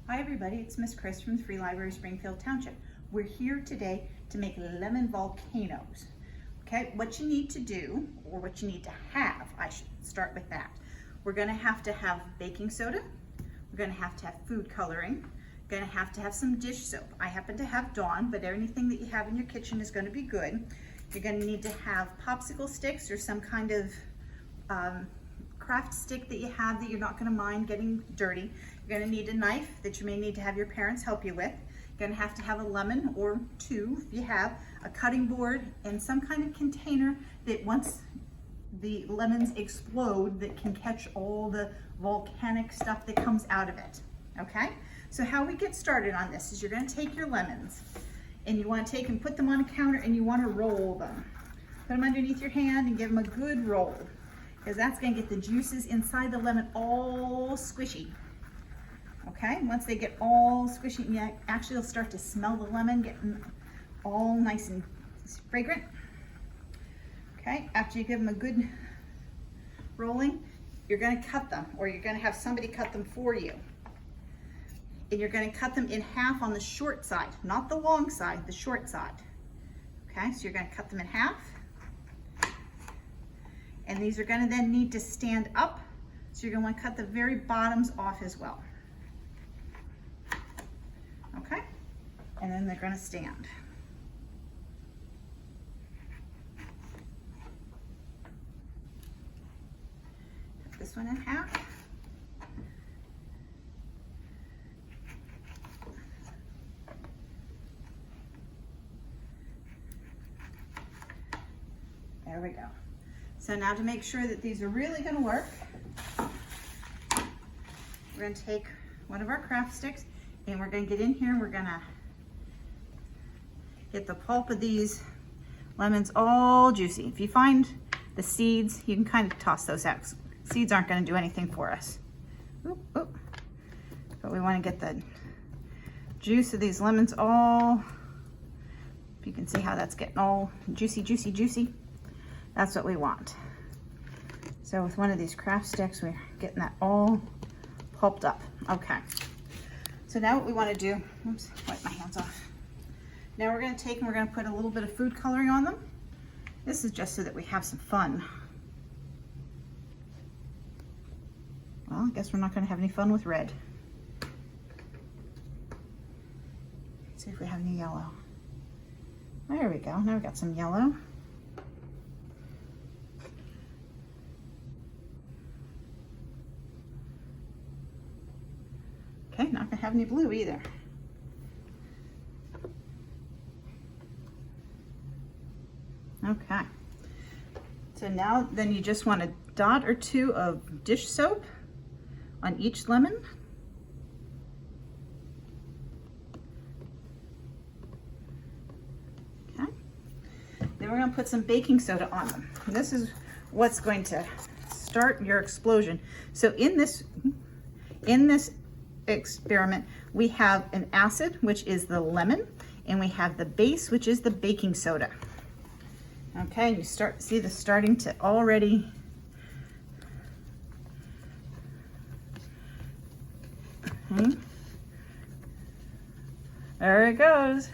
Hi everybody, it's Miss Chris from the Free Library Springfield Township. We're here today to make lemon volcanoes. Okay, what you need to do, or what you need to have, I should start with that. We're gonna have to have baking soda, we're gonna have to have food coloring, we're gonna have to have some dish soap. I happen to have Dawn, but anything that you have in your kitchen is gonna be good. You're gonna need to have popsicle sticks or some kind of craft stick that you have that you're not going to mind getting dirty. You're going to need a knife that you may need to have your parents help you with. You're going to have a lemon or two if you have, a cutting board, and some kind of container that once the lemons explode that can catch all the volcanic stuff that comes out of it. Okay, so how we get started on this is you're going to take your lemons and you want to take and put them on a counter and you want to roll them. Put them underneath your hand and give them a good roll, because that's going to get the juices inside the lemon all squishy. Okay, once they get all squishy, you actually will start to smell the lemon getting all nice and fragrant. Okay, after you give them a good rolling, you're going to cut them, or you're going to have somebody cut them for you. And you're going to cut them in half on the short side, not the long side, the short side. Okay, so you're going to cut them in half. And these are going to then need to stand up, so you're going to want to cut the very bottoms off as well. Okay, and then they're going to stand. Cut this one in half. There we go. So now to make sure that these are really going to work, we're going to take one of our craft sticks and we're going to get in here and we're going to get the pulp of these lemons all juicy. If you find the seeds, you can kind of toss those out. Seeds aren't going to do anything for us. Oop, oop. But we want to get the juice of these lemons all, if you can see how that's getting all juicy, juicy, juicy. That's what we want. So with one of these craft sticks, we're getting that all pulped up. Okay. So now what we want to do, oops, wipe my hands off. Now we're going to take and we're going to put a little bit of food coloring on them. This is just so that we have some fun. Well, I guess we're not going to have any fun with red. Let's see if we have any yellow. There we go. Now we got some yellow. Okay, not gonna have any blue either. Okay, so now then you just want a dot or two of dish soap on each lemon. Okay, then we're gonna put some baking soda on them. This is what's going to start your explosion. So in this experiment, we have an acid, which is the lemon, and we have the base, which is the baking soda. Okay, you see this starting to already there it goes.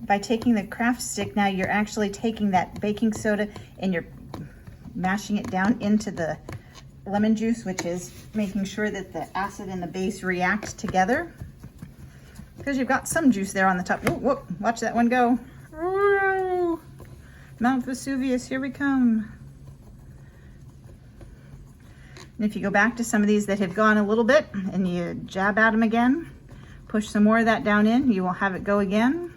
By taking the craft stick, now you're actually taking that baking soda and you're mashing it down into the lemon juice, which is making sure that the acid and the base react together. Because you've got some juice there on the top. Oh, whoop, watch that one go. Ooh, Mount Vesuvius, here we come. And if you go back to some of these that have gone a little bit and you jab at them again, push some more of that down in, you will have it go again.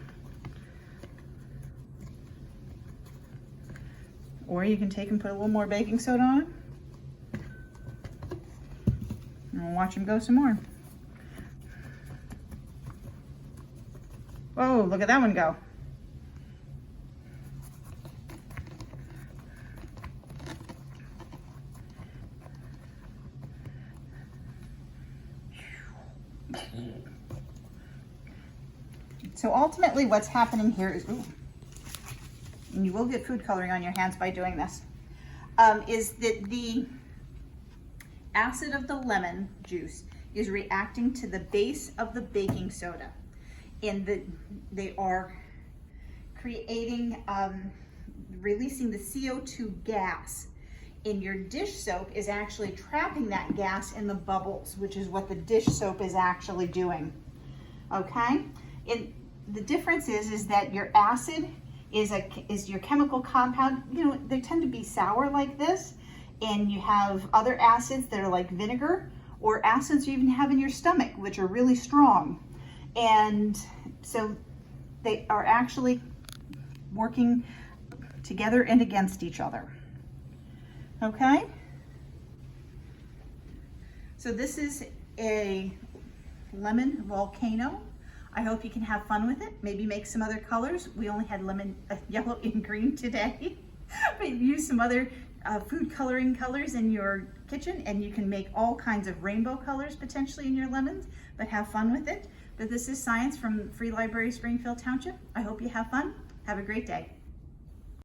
Or you can take and put a little more baking soda on. And we'll watch them go some more. Whoa, look at that one go. So ultimately what's happening here is, ooh, and you will get food coloring on your hands by doing this, is that the acid of the lemon juice is reacting to the base of the baking soda. And they are creating, releasing the CO2 gas. And your dish soap is actually trapping that gas in the bubbles, which is what the dish soap is actually doing, okay? And the difference is that your acid is your chemical compound. You know, they tend to be sour like this, and you have other acids that are like vinegar, or acids you even have in your stomach, which are really strong. And so they are actually working together and against each other. Okay? So this is a lemon volcano. I hope you can have fun with it. Maybe make some other colors. We only had lemon, yellow and green today. But use some other food coloring colors in your kitchen, and you can make all kinds of rainbow colors potentially in your lemons, but have fun with it. But this is Science from Free Library Springfield Township. I hope you have fun. Have a great day.